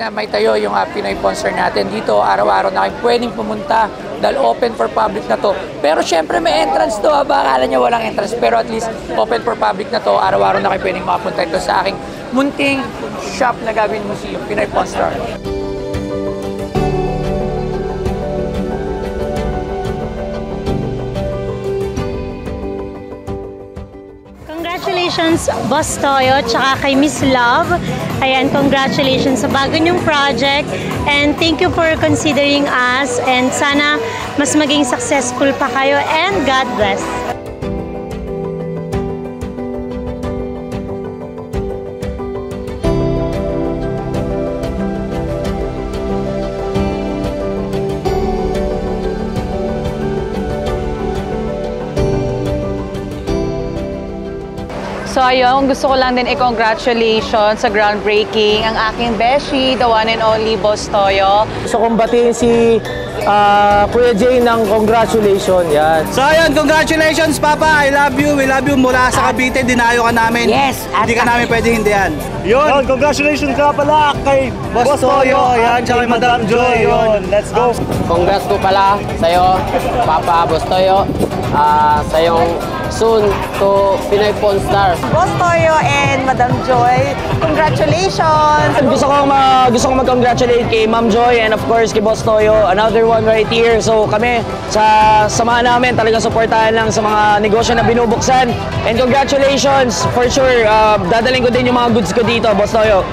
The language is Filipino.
na may tayo yung Pinoy Pawn Star natin. Dito, araw-araw na kayo pwedeng pumunta dahil open for public na to. Pero syempre may entrance to. Baka akala nyo walang entrance, pero at least open for public na to. Araw-araw na kayo pwedeng makapunta ito sa aking munting shop na gagawin museum, Pinoy Pawn Star. Congratulations, Boss Toyo, tsaka kay Miss Love. Ayan, congratulations sa bago niyong project. And thank you for considering us. And sana mas maging successful pa kayo. And God bless. So ayun, gusto ko lang din i-congratulations sa groundbreaking ang aking beshi, the one and only Boss Toyo. Gusto kong batiin si Kuya Jay ng congratulations. Yan. So ayun, congratulations Papa, I love you, we love you. Mula sa Cavite, dinayo ka namin. Yes, hindi ka namin pwede hindihan. Yun, congratulations ka pala kay Boss Toyo. Yan, tsaka kay Madam Joy. Yun, let's go. Congrats po pala sa'yo, Papa Boss Toyo, sa iyong soon to Pinoy Pawn Star. Boss Toyo and Madam Joy, congratulations! Gusto kong mag-congratulate kay Ma'am Joy and of course kay Boss Toyo. Another one right here. So kami sa samahan namin talagang suportahan lang sa mga negosyo na binubuksan. And congratulations for sure. Dadaling ko din yung mga goods ko dito, Boss Toyo.